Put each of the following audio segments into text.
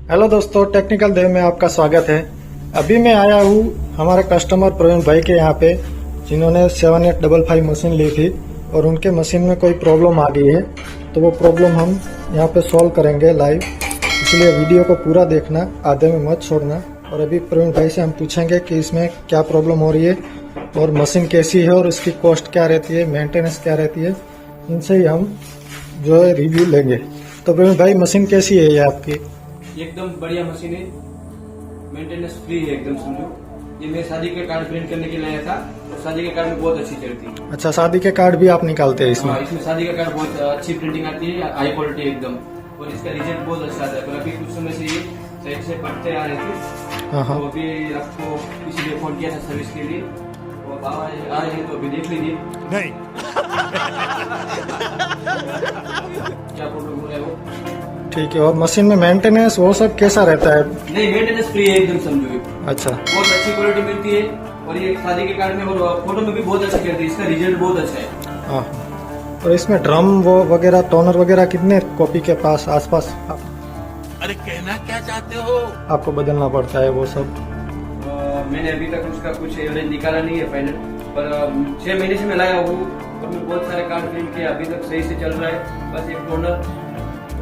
Hello दोस्तों, technical देव में आपका स्वागत है। अभी मैं आया हूँ हमारे कस्टमर प्रवीण भाई के यहाँ पे, जिन्होंने 7855 मशीन ली थी और उनके मशीन में कोई प्रॉब्लम आ गई है। तो वो प्रॉब्लम हम यहाँ पे सॉल्व करेंगे लाइव, इसलिए वीडियो को पूरा देखना, आधे में मत छोड़ना। और अभी प्रवीण भाई से हम पूछेंगे कि इसमें क्या प्रॉब्लम हो रही है और मशीन कैसी है और इसकी कॉस्ट क्या रहती है, मेंटेनेंस क्या रहती है, इनसे ही हम जो है रिव्यू लेंगे। तो प्रवीण भाई, मशीन कैसी है ये आपकी? एकदम बढ़िया मशीन है, मेंटेनेंस फ्री है एकदम, समझो। ये मैं शादी के कार्ड प्रिंट करने के लिए आया था और शादी के कार्ड में बहुत अच्छी चलती है। अच्छा, शादी के कार्ड भी आप निकालते हैं इसमें? हाँ, इसमें शादी का कार्ड बहुत अच्छी प्रिंटिंग आती है, हाई क्वालिटी एकदम, और इसका रिजल्ट बहुत अच्छा आता है। पर अभी कुछ समय से ये साइड से पटते आ रहे थे, हाँ। तो अभी आपको इसीलिए फोन किया था सर्विस के लिए। तो आ रहे हैं तो अभी देख लीजिए नहीं। क्या प्रॉब्लम हो रहा है वो। ठीक है। और मशीन में मेंटेनेंस वो सब कैसा रहता है? नहीं, मेंटेनेंस फ्री है एकदम, समझो। अच्छा, बहुत अच्छी क्वालिटी मिलती है और ये शादी के कार्ड में और फोटो में भी बहुत अच्छी करती है। इसका रिजल्ट बहुत अच्छा है। हाँ। और इसमें ड्रम वो वगैरह, टोनर वगैरह कितने कॉपी के पास आसपास अरे कहना क्या चाहते हो? आपको बदलना पड़ता है वो सब? मैंने अभी तक उसका कुछ एवरेज निकाला नहीं है फाइनल, पर 6 महीने से मैं लाया हूँ और मैं बहुत सारे कार्ड प्रिंट किया, अभी तक सही से चल रहा है। बस एक टोनर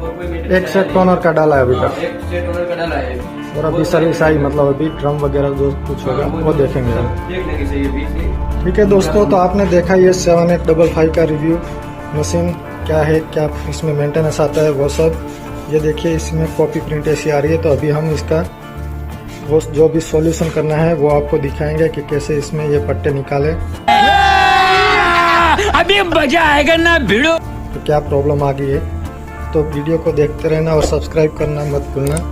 और कोई maintenance एक सेट टोनर का डाला है अभी हाँ, तक? एक सेट टोनर का डाला है। और अभी सर्विस आई, मतलब अभी ड्रम वगैरह जो कुछ होगा वो देखेंगे हम। देख लेंगे सही अभी से। ठीक है दोस्तों, तो आपने देखा ये 7855 का रिव्यू, मशीन क्या है, क्या इसमें मेंटेनेंस आता है, वो सब। ये देखिए, इसमें कॉपी प्रिंट ऐसी आ रही है। तो अभी हम इसका वो जो भी सॉल्यूशन करना है वो आपको दिखाएंगे कि कैसे इसमें ये पट्टे निकाले, अभी मजा आएगा ना भिड़ो। तो क्या प्रॉब्लम आ गई है। तो वीडियो को देखते रहना और सब्सक्राइब करना मत भूलना।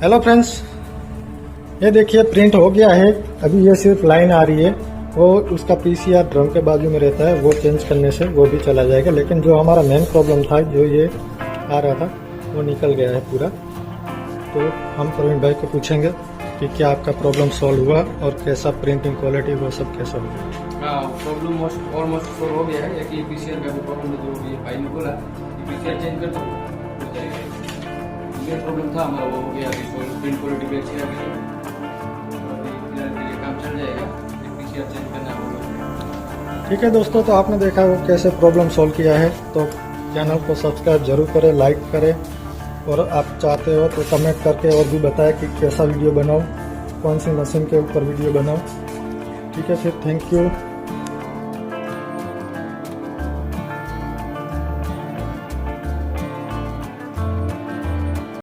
हेलो फ्रेंड्स, ये देखिए प्रिंट हो गया है। अभी ये सिर्फ लाइन आ रही है, वो उसका पीसीआर ड्रम के बाजू में रहता है, वो चेंज करने से वो भी चला जाएगा। लेकिन जो हमारा मेन प्रॉब्लम था, जो ये आ रहा था, वो निकल गया है पूरा। तो हम प्रवीण भाई को पूछेंगे कि क्या आपका प्रॉब्लम सॉल्व हुआ और कैसा प्रिंटिंग क्वालिटी वो सब कैसा हुआ। प्रॉब्लम ऑलमोस्ट सॉल्व हो गया है। कि पीसीआर का भी प्रॉब्लम है, जो ये भाई ने बोला कि पीसीआर चेंज कर दो हो जाएगा। ये प्रॉब्लम था हमारा, वो हो गया। अभी सॉल्व, प्रिंट क्वालिटी भी अच्छी आ गई है। अभी फिलहाल के लिए काम चल जाएगा, पीसीआर चेंज करना होगा। ठीक है दोस्तों, तो आपने देखा वो कैसे प्रॉब्लम सॉल्व किया है। तो चैनल को सब्सक्राइब जरूर करें, लाइक करें, और आप चाहते हो तो कमेंट करके और भी बताएं कि कैसा वीडियो बनाऊं, कौन सी मशीन के ऊपर वीडियो बनाऊं। ठीक है, फिर थैंक यू।